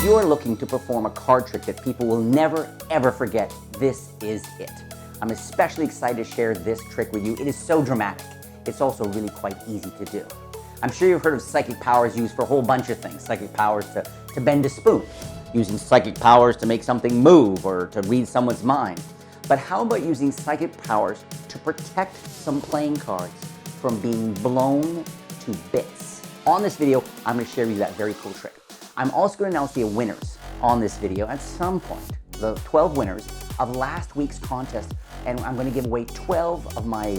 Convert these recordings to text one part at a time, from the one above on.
If you're looking to perform a card trick that people will never, ever forget, this is it. I'm especially excited to share this trick with you. It is so dramatic. It's also really quite easy to do. I'm sure you've heard of psychic powers used for a whole bunch of things. Psychic powers to bend a spoon, using psychic powers to make something move or to read someone's mind. But how about using psychic powers to protect some playing cards from being blown to bits? On this video, I'm going to share with you that very cool trick. I'm also going to announce the winners on this video at some point, the 12 winners of last week's contest, and I'm going to give away 12 of my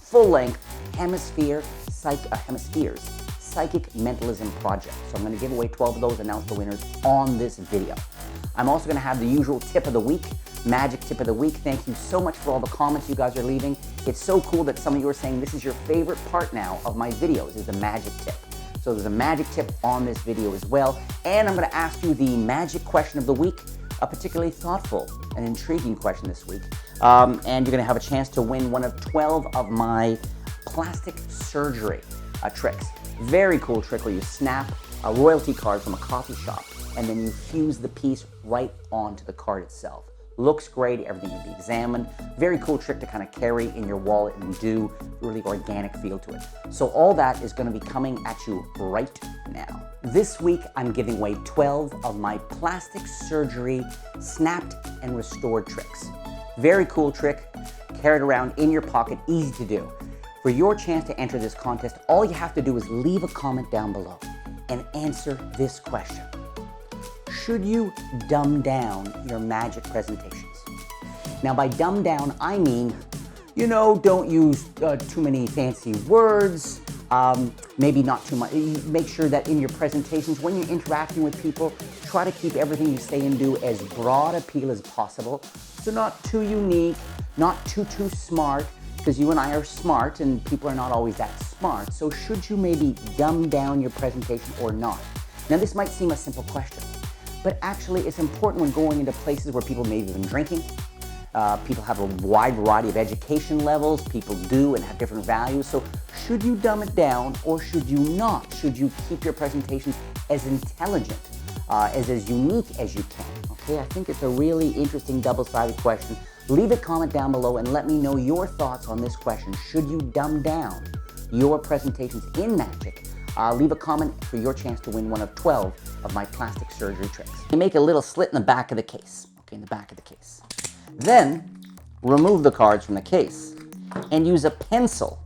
full-length hemispheres psychic mentalism project. So I'm going to give away 12 of those, announce the winners on this video. I'm also going to have the usual tip of the week, magic tip of the week. Thank you so much for all the comments you guys are leaving. It's so cool that some of you are saying this is your favorite part now of my videos, is the magic tip. So there's a magic tip on this video as well. And I'm going to ask you the magic question of the week, a particularly thoughtful and intriguing question this week. And you're going to have a chance to win one of 12 of my plastic surgery tricks. Very cool trick where you snap a royalty card from a coffee shop and then you fuse the piece right onto the card itself. Looks great, everything will be examined. Very cool trick to kind of carry in your wallet and do really organic feel to it. So all that is going to be coming at you right now. This week, I'm giving away 12 of my plastic surgery snapped and restored tricks. Very cool trick, carry it around in your pocket, easy to do. For your chance to enter this contest, all you have to do is leave a comment down below and answer this question. Should you dumb down your magic presentations? Now by dumb down, I mean, don't use too many fancy words, maybe not too much. Make sure that in your presentations, when you're interacting with people, try to keep everything you say and do as broad appeal as possible. So not too unique, not too smart, because you and I are smart and people are not always that smart. So should you maybe dumb down your presentation or not? Now this might seem a simple question, but actually it's important when going into places where people may have been drinking. People have a wide variety of education levels. People do and have different values. So should you dumb it down or should you not? Should you keep your presentations as intelligent, as unique as you can? Okay, I think it's a really interesting double-sided question. Leave a comment down below and let me know your thoughts on this question. Should you dumb down your presentations in magic? Leave a comment for your chance to win one of 12 of my plastic surgery tricks. You make a little slit in the back of the case, okay, in the back of the case. Then remove the cards from the case and use a pencil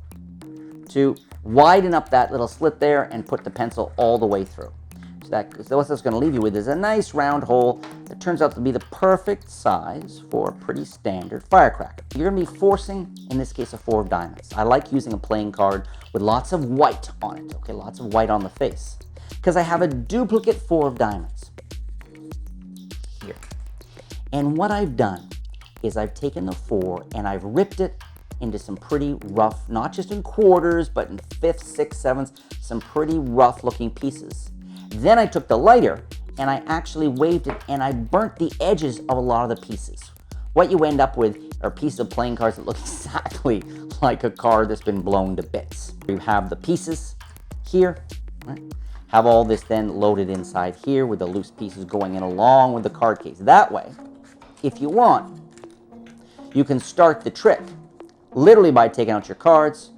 to widen up that little slit there and put the pencil all the way through. So what that's going to leave you with is a nice round hole that turns out to be the perfect size for a pretty standard firecracker. You're going to be forcing, in this case, a 4 of diamonds. I like using a playing card with lots of white on it, okay, lots of white on the face, because I have a duplicate 4 of diamonds here. And what I've done is I've taken the 4 and I've ripped it into some pretty rough, not just in quarters, but in 5ths, 6ths, 7ths, some pretty rough looking pieces. Then I took the lighter and I actually waved it and I burnt the edges of a lot of the pieces. What you end up with are pieces of playing cards that look exactly like a card that's been blown to bits. You have the pieces here, right? Have all this then loaded inside here with the loose pieces going in along with the card case. That way, if you want, you can start the trick literally by taking out your cards,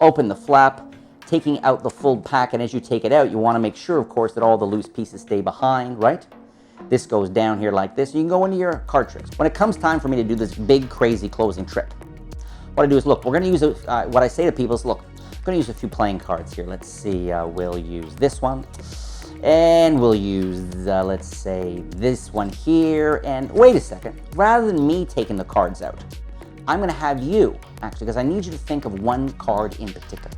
open the flap, taking out the full pack, and as you take it out, you want to make sure, of course, that all the loose pieces stay behind, right? This goes down here like this. You can go into your card tricks. When it comes time for me to do this big, crazy closing trick, what I do is, look, we're going to use, what I say to people is, look, I'm going to use a few playing cards here. Let's see, we'll use this one, and we'll use, let's say, this one here, and wait a second, rather than me taking the cards out, I'm going to have you, actually, because I need you to think of one card in particular.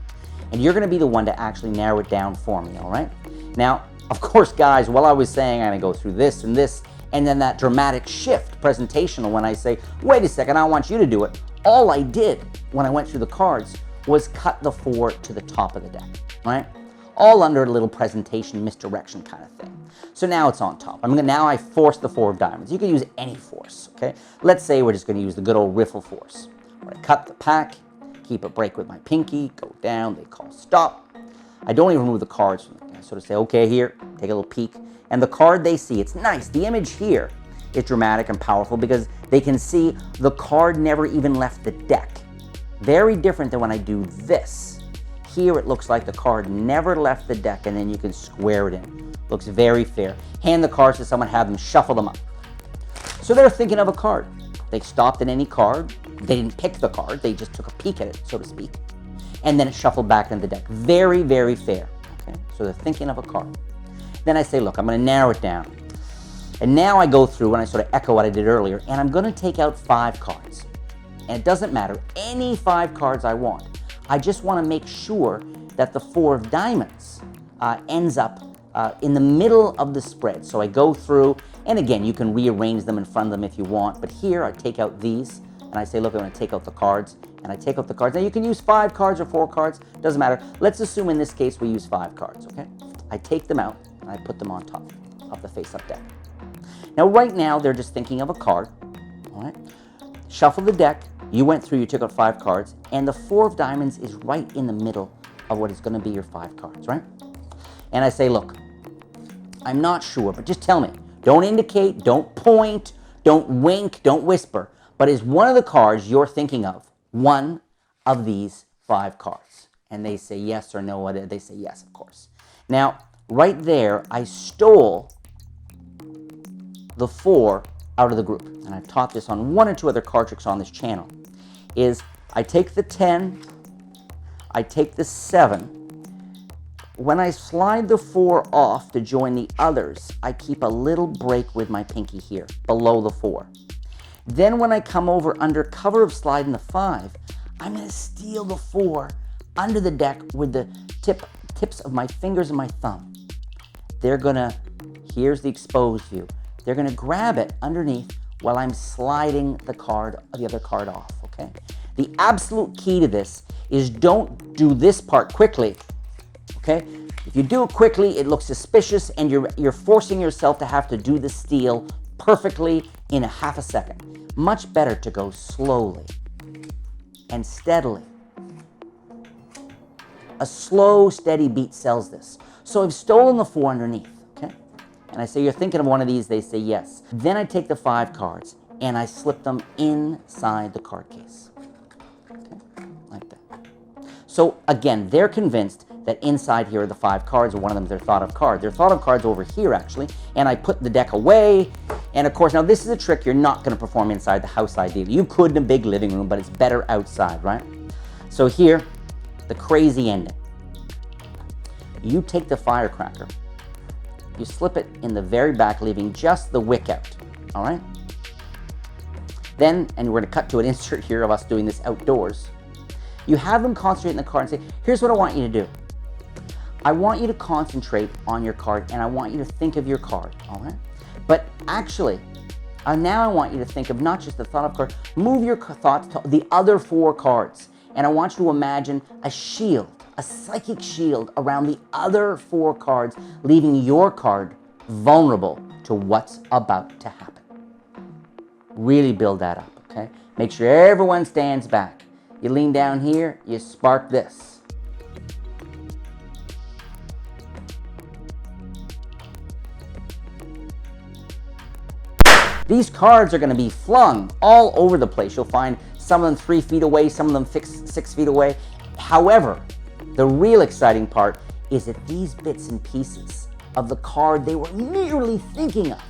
And you're going to be the one to actually narrow it down for me, all right? Now, of course, guys, while I was saying I'm going to go through this, and then that dramatic shift presentational when I say, wait a second, I want you to do it, all I did when I went through the cards was cut the 4 to the top of the deck, right? All under a little presentation misdirection kind of thing. So now it's on top. Now I force the 4 of diamonds. You can use any force, okay? Let's say we're just going to use the good old riffle force. Where I cut the pack, keep a break with my pinky, go down, they call stop. I don't even remove the cards from the I sort of say, okay, here, take a little peek. And the card they see, it's nice. The image here is dramatic and powerful because they can see the card never even left the deck. Very different than when I do this. Here it looks like the card never left the deck, and then you can square it in. Looks very fair. Hand the cards to someone, have them shuffle them up. So they're thinking of a card. They stopped at any card. They didn't pick the card. They just took a peek at it, so to speak. And then it shuffled back into the deck. Very, very fair. Okay? So they're thinking of a card. Then I say, look, I'm going to narrow it down. And now I go through and I sort of echo what I did earlier, and I'm going to take out 5 cards. And it doesn't matter, any 5 cards I want. I just want to make sure that the 4 of diamonds ends up in the middle of the spread. So I go through, and again, you can rearrange them in front of them if you want, but here I take out these, and I say, look, I'm going to take out the cards, and I take out the cards. Now you can use 5 cards or 4 cards, doesn't matter. Let's assume in this case we use 5 cards, okay? I take them out, and I put them on top of the face-up deck. Now right now, they're just thinking of a card, all right? Shuffle the deck. You went through, you took out 5 cards, and the 4 of diamonds is right in the middle of what is going to be your 5 cards, right? And I say, look, I'm not sure, but just tell me. Don't indicate, don't point, don't wink, don't whisper. But is one of the cards you're thinking of one of these 5 cards? And they say yes or no. They say yes, of course. Now, right there, I stole the 4 out of the group. And I've taught this on 1 or 2 other card tricks on this channel. Is I take the 10, I take the 7. When I slide the 4 off to join the others, I keep a little break with my pinky here, below the 4. Then when I come over under cover of sliding the 5, I'm going to steal the 4 under the deck with the tips of my fingers and my thumb. They're going to, here's the exposed view, they're going to grab it underneath while I'm sliding the other card off, okay? The absolute key to this is don't do this part quickly, okay? If you do it quickly, it looks suspicious, and you're forcing yourself to have to do the steal perfectly in a half a second. Much better to go slowly and steadily. A slow, steady beat sells this. So I've stolen the 4 underneath, okay? And I say, you're thinking of one of these, they say yes. Then I take the 5 cards and I slip them inside the card case, okay? Like that. So again, they're convinced that inside here are the 5 cards, or one of them is their thought of card. Their thought of cards over here, actually, and I put the deck away, and of course, now this is a trick you're not going to perform inside the house ideally. You could in a big living room, but it's better outside, right? So here, the crazy ending. You take the firecracker, you slip it in the very back, leaving just the wick out, all right? Then, and we're going to cut to an insert here of us doing this outdoors, you have them concentrate in the card and say, here's what I want you to do. I want you to concentrate on your card, and I want you to think of your card, all right? But actually, now I want you to think of not just the thought of card, move your thoughts to the other 4 cards, and I want you to imagine a shield, a psychic shield around the other 4 cards, leaving your card vulnerable to what's about to happen. Really build that up, okay? Make sure everyone stands back. You lean down here, you spark this. These cards are going to be flung all over the place. You'll find some of them 3 feet away, some of them 6 feet away. However, the real exciting part is that these bits and pieces of the card they were merely thinking of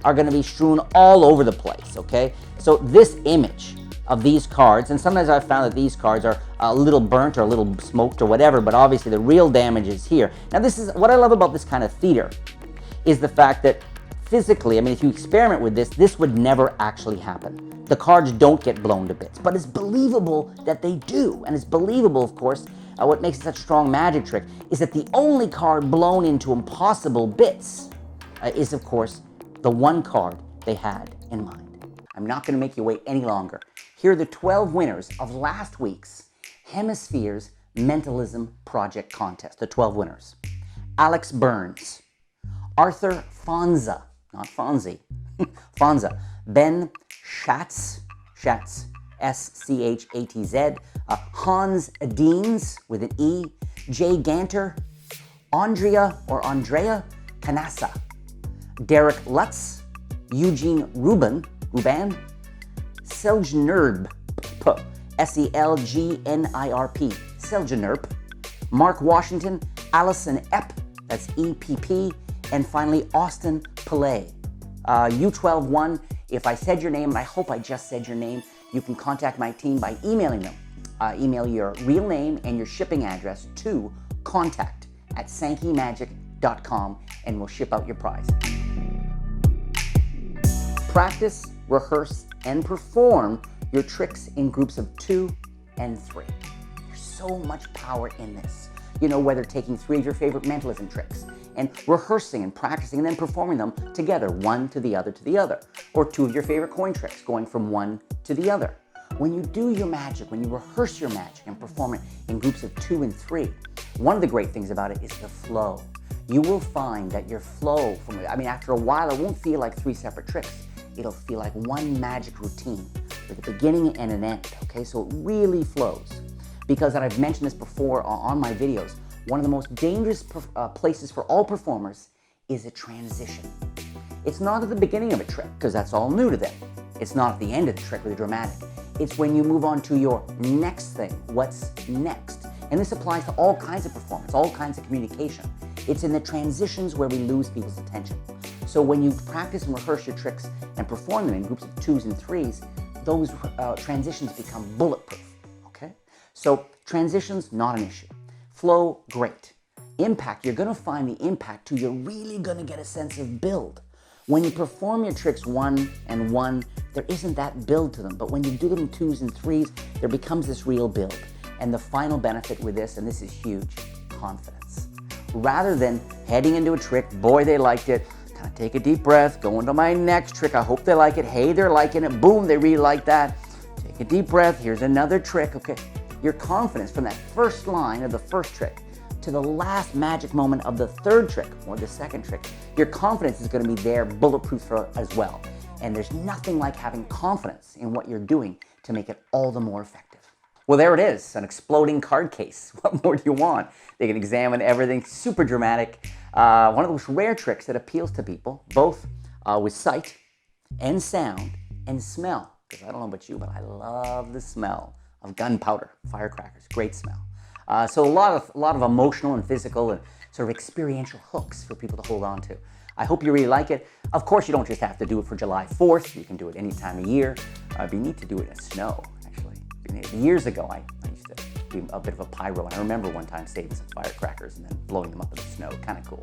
are going to be strewn all over the place, okay? So this image of these cards, and sometimes I've found that these cards are a little burnt or a little smoked or whatever, but obviously the real damage is here. Now this is, what I love about this kind of theater is the fact that physically, I mean, if you experiment with this, this would never actually happen. The cards don't get blown to bits, but it's believable that they do. And it's believable, of course, what makes it such a strong magic trick is that the only card blown into impossible bits is, of course, the one card they had in mind. I'm not going to make you wait any longer. Here are the 12 winners of last week's Hemispheres Mentalism Project Contest. The 12 winners. Alex Burns, Arthur Fonza, not Fonzie, Fonza, Ben Schatz, S-C-H-A-T-Z, Hans Deans with an E, Jay Ganter, Andrea Canassa, Derek Lutz, Eugene Ruban, Selgnirb, Selgnirp, Selgnirp, Mark Washington, Allison Epp, that's EPP, and finally Austin Pillay. U12-1, if I said your name, and I hope I just said your name, you can contact my team by emailing them. Email your real name and your shipping address to contact@sankymagic.com and we'll ship out your prize. Practice, rehearse, and perform your tricks in groups of 2 and 3. There's so much power in this. You know, whether taking 3 of your favorite mentalism tricks and rehearsing and practicing and then performing them together, one to the other, or 2 of your favorite coin tricks going from one to the other. When you do your magic, when you rehearse your magic and perform it in groups of 2 and 3, one of the great things about it is the flow. You will find that your flow after a while, it won't feel like 3 separate tricks. It'll feel like one magic routine with a beginning and an end, okay? So it really flows. Because, and I've mentioned this before on my videos, one of the most dangerous places for all performers is a transition. It's not at the beginning of a trick, because that's all new to them. It's not at the end of the trick with a dramatic. It's when you move on to your next thing, what's next. And this applies to all kinds of performance, all kinds of communication. It's in the transitions where we lose people's attention. So when you practice and rehearse your tricks and perform them in groups of 2s and 3s, those transitions become bulletproof, okay? So transitions, not an issue. Flow, great. Impact, you're gonna find the impact too. You're really gonna get a sense of build. When you perform your tricks 1 and 1, there isn't that build to them. But when you do them in 2s and 3s, there becomes this real build. And the final benefit with this, and this is huge, confidence. Rather than heading into a trick, boy, they liked it, kind of take a deep breath, go into my next trick, I hope they like it, hey, they're liking it, boom, they really like that. Take a deep breath, here's another trick, okay. Your confidence from that first line of the first trick to the last magic moment of the third trick or the second trick, your confidence is going to be there, bulletproof as well. And there's nothing like having confidence in what you're doing to make it all the more effective. Well, there it is, an exploding card case. What more do you want? They can examine everything, super dramatic. One of those rare tricks that appeals to people, both with sight and sound and smell. Because I don't know about you, but I love the smell of gunpowder, firecrackers, great smell. So a lot of emotional and physical and sort of experiential hooks for people to hold on to. I hope you really like it. Of course, you don't just have to do it for July 4th. You can do it any time of year. It'd be neat to do it in snow, actually. Years ago, I used to be a bit of a pyro, and I remember one time saving some firecrackers and then blowing them up in the snow. Kind of cool.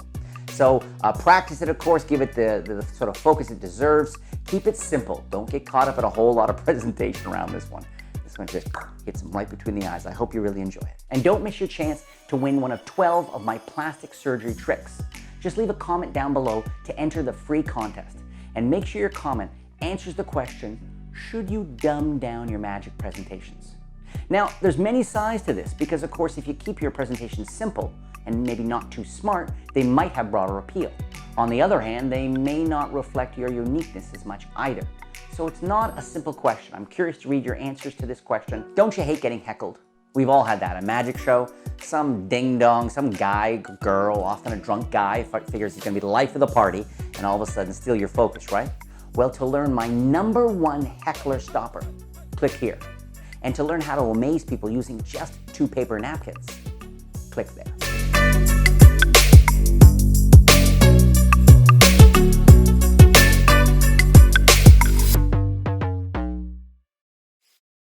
So practice it, of course. Give it the sort of focus it deserves. Keep it simple. Don't get caught up in a whole lot of presentation around this one. This one just hits them right between the eyes. I hope you really enjoy it. And don't miss your chance to win one of 12 of my plastic surgery tricks. Just leave a comment down below to enter the free contest. And make sure your comment answers the question, should you dumb down your magic presentations? Now, there's many sides to this because, of course, if you keep your presentations simple and maybe not too smart, they might have broader appeal. On the other hand, they may not reflect your uniqueness as much either. So it's not a simple question. I'm curious to read your answers to this question. Don't you hate getting heckled? We've all had that. A magic show, some ding-dong, some guy, girl, often a drunk guy, figures he's gonna be the life of the party and all of a sudden steal your focus, right? Well, to learn my #1 heckler stopper, click here. And to learn how to amaze people using just 2 paper napkins, click there.